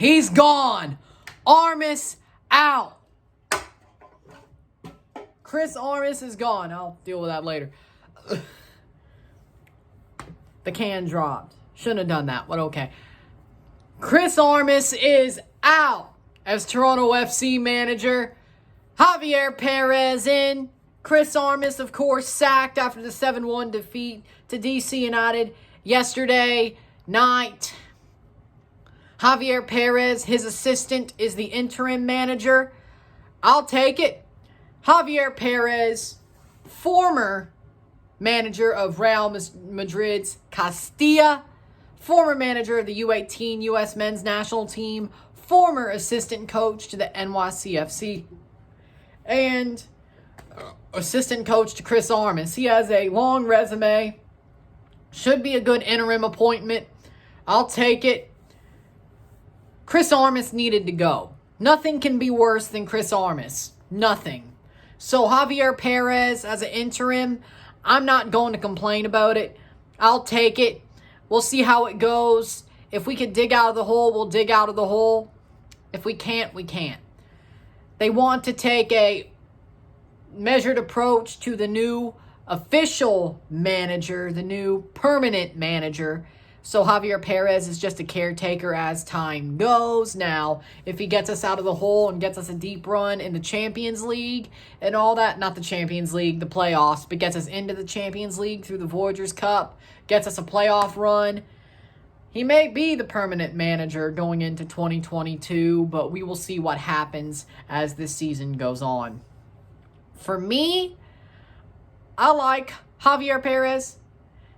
He's gone. Armas out. Chris Armas is gone. I'll deal with that later. The can dropped. Shouldn't have done that, but okay. Chris Armas is out as Toronto FC manager. Javier Perez in. Chris Armas, of course, sacked after the 7-1 defeat to DC United yesterday night. Javier Perez, his assistant, is the interim manager. I'll take it. Javier Perez, former manager of Real Madrid's Castilla, former manager of the U18 U.S. men's national team, former assistant coach to the NYCFC, and assistant coach to Chris Armas. He has a long resume. Should be a good interim appointment. I'll take it. Chris Armas needed to go. Nothing can be worse than Chris Armas. Nothing. So Javier Perez as an interim, I'm not going to complain about it. I'll take it. We'll see how it goes. If we can dig out of the hole, we'll dig out of the hole. If we can't, we can't. They want to take a measured approach to the new official manager, the new permanent manager. So Javier Perez is just a caretaker as time goes. Now, if he gets us out of the hole and gets us a deep run in the Champions League and all that, not the Champions League, the playoffs, but gets us into the Champions League through the Voyagers Cup, gets us a playoff run, he may be the permanent manager going into 2022, but we will see what happens as this season goes on. For me, I like Javier Perez.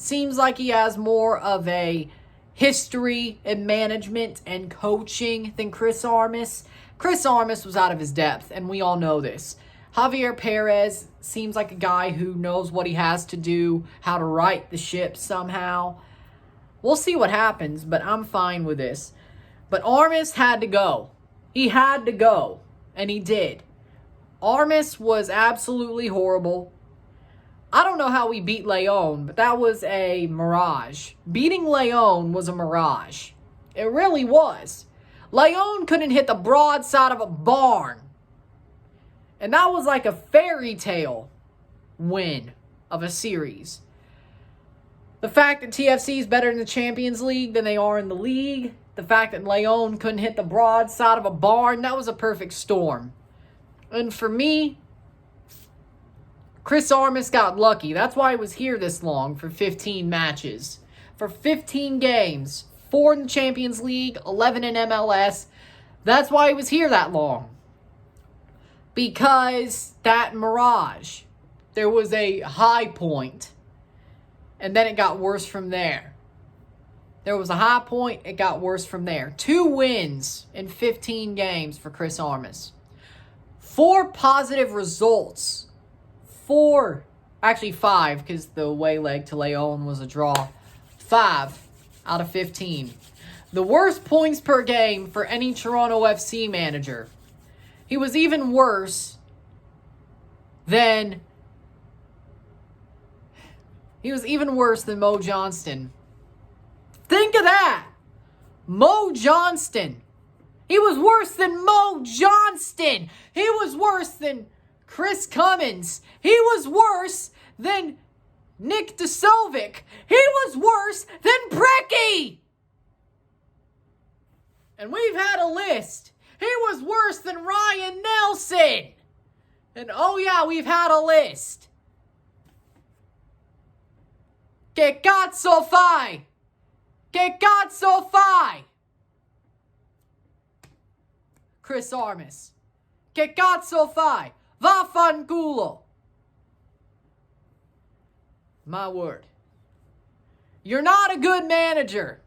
Seems like he has more of a history in management and coaching than Chris Armas. Chris Armas was out of his depth, and we all know this. Javier Perez seems like a guy who knows what he has to do, how to right the ship somehow. We'll see what happens, but I'm fine with this. But Armas had to go. He had to go, and he did. Armas was absolutely horrible. I don't know how we beat Leon, but that was a mirage. Beating Leon was a mirage. It really was. Leon couldn't hit the broadside of a barn. And that was like a fairy tale win of a series. The fact that TFC is better in the Champions League than they are in the league. The fact that Leon couldn't hit the broadside of a barn. That was a perfect storm. And for me, Chris Armas got lucky. That's why he was here this long for 15 matches. For 15 games. 4 in the Champions League, 11 in MLS. That's why he was here that long. Because that mirage. There was a high point. And then it got worse from there. There was a high point. It got worse from there. 2 wins in 15 games for Chris Armas. 4 positive results. 4, actually 5, because the away leg to Leon was a draw. 5 out of 15. The worst points per game for any Toronto FC manager. He was even worse than Mo Johnston. Think of that. Mo Johnston. He was worse than Mo Johnston. He was worse than Chris Cummins. He was worse than Nick DeSilvic. He was worse than Brecky. And we've had a list. He was worse than Ryan Nelson. And oh yeah, we've had a list. Que cazzo fai? Que cazzo fai? Chris Armas. Que cazzo fai? Vaffanculo. My word. You're not a good manager.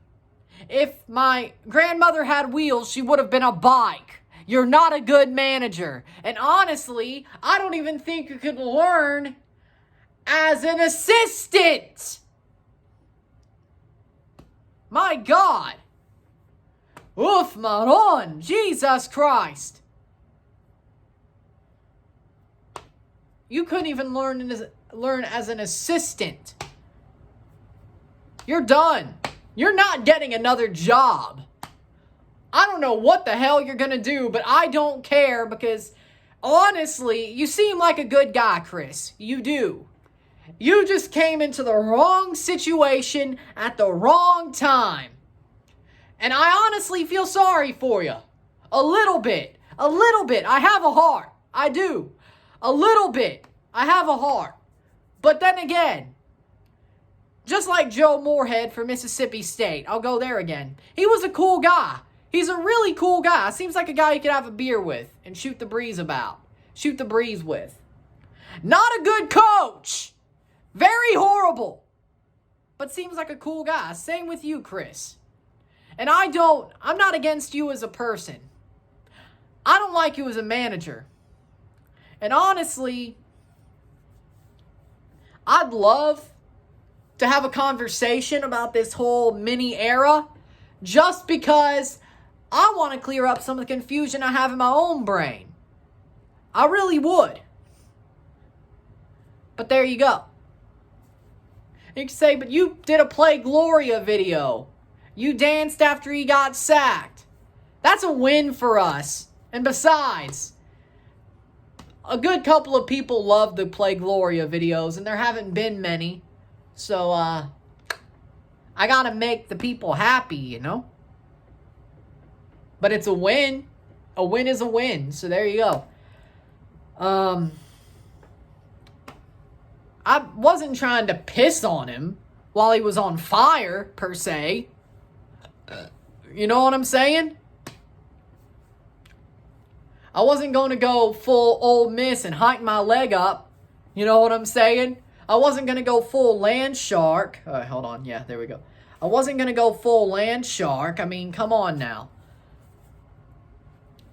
If my grandmother had wheels, she would have been a bike. You're not a good manager. And honestly, I don't even think you could learn as an assistant. My God. Oof, Maron. Jesus Christ. You couldn't even learn as an assistant. You're done. You're not getting another job. I don't know what the hell you're going to do, but I don't care because, honestly, you seem like a good guy, Chris. You do. You just came into the wrong situation at the wrong time. And I honestly feel sorry for you. A little bit. A little bit. I have a heart. I do. A little bit. I have a heart. But then again, just like Joe Moorhead for Mississippi State, I'll go there again. He was a cool guy. He's a really cool guy. Seems like a guy you could have a beer with and shoot the breeze with. Not a good coach. Very horrible. But seems like a cool guy. Same with you, Chris. And I'm not against you as a person. I don't like you as a manager. And honestly, I'd love to have a conversation about this whole mini era just because I want to clear up some of the confusion I have in my own brain. I really would. But there you go. You can say, but you did a Play Gloria video. You danced after he got sacked. That's a win for us. And besides, a good couple of people love the Play Gloria videos, and there haven't been many. So, I gotta make the people happy, you know? But it's a win. A win is a win. So there you go. I wasn't trying to piss on him while he was on fire, per se. You know what I'm saying? I wasn't going to go full Ole Miss and hike my leg up. You know what I'm saying? I wasn't going to go full land shark. All right, hold on. Yeah, there we go. I wasn't going to go full land shark. I mean, come on now.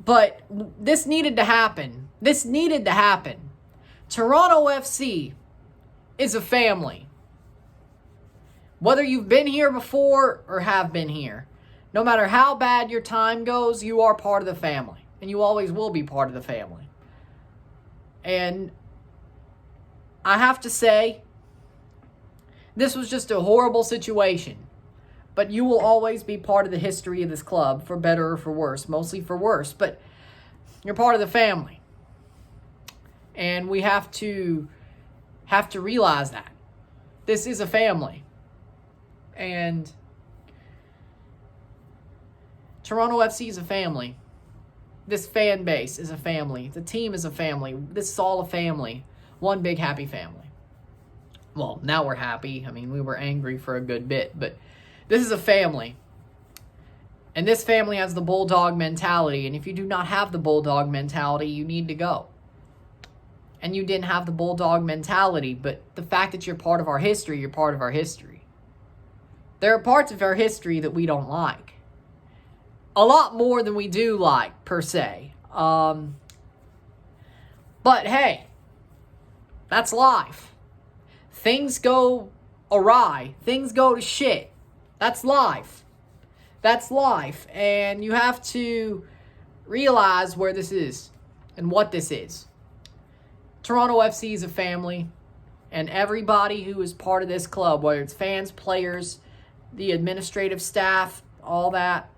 But this needed to happen. This needed to happen. Toronto FC is a family. Whether you've been here before or have been here, no matter how bad your time goes, you are part of the family. And you always will be part of the family. And I have to say, this was just a horrible situation. But you will always be part of the history of this club, for better or for worse. Mostly for worse. But you're part of the family. And we have to realize that. This is a family. And Toronto FC is a family. This fan base is a family. The team is a family. This is all a family. One big happy family. Well, now we're happy. I mean, we were angry for a good bit, but this is a family. And this family has the bulldog mentality. And if you do not have the bulldog mentality, you need to go. And you didn't have the bulldog mentality, but the fact that you're part of our history, you're part of our history. There are parts of our history that we don't like. A lot more than we do like, per se. But hey, that's life. Things go awry. Things go to shit. That's life. That's life. And you have to realize where this is and what this is. Toronto FC is a family. And everybody who is part of this club, whether it's fans, players, the administrative staff, all that,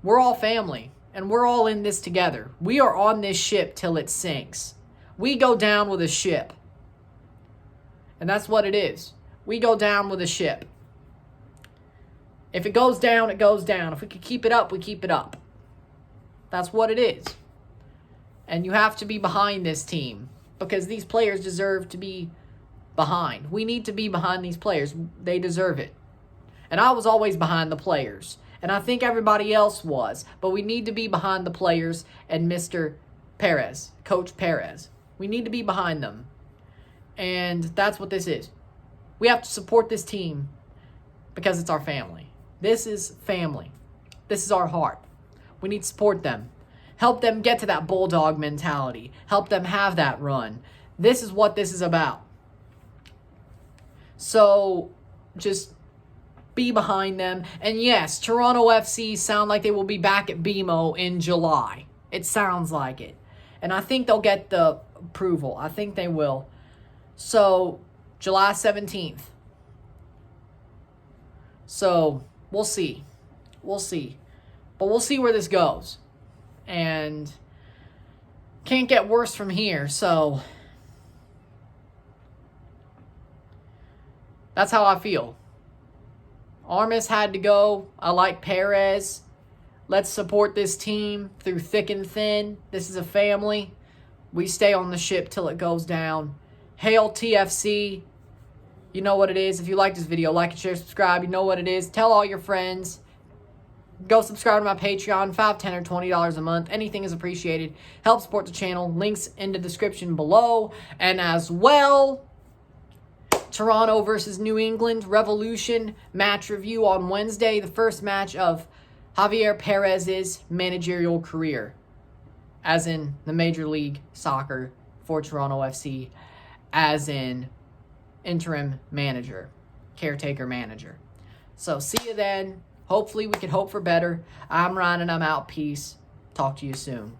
we're all family, and we're all in this together. We are on this ship till it sinks. We go down with a ship. And that's what it is. We go down with a ship. If it goes down, it goes down. If we can keep it up, we keep it up. That's what it is. And you have to be behind this team, because these players deserve to be behind. We need to be behind these players. They deserve it. And I was always behind the players. And I think everybody else was. But we need to be behind the players and Mr. Perez, Coach Perez. We need to be behind them. And that's what this is. We have to support this team because it's our family. This is family. This is our heart. We need to support them. Help them get to that bulldog mentality. Help them have that run. This is what this is about. So, just be behind them. And yes, Toronto FC sound like they will be back at BMO in July. It sounds like it. And I think they'll get the approval. I think they will. So, July 17th. So, we'll see. We'll see. But we'll see where this goes. And can't get worse from here, so that's how I feel. Armas had to go. I like Perez. Let's support this team through thick and thin. This is a family. We stay on the ship till it goes down. Hail TFC. You know what it is. If you like this video, like and share, subscribe. You know what it is. Tell all your friends. Go subscribe to my Patreon. $5, $10, or $20 a month. Anything is appreciated. Help support the channel. Links in the description below. And as well, Toronto versus New England Revolution match review on Wednesday. The first match of Javier Perez's managerial career, as in the Major League Soccer for Toronto FC, as in interim manager, caretaker manager. So see you then. Hopefully we can hope for better. I'm Ryan and I'm out. Peace. Talk to you soon.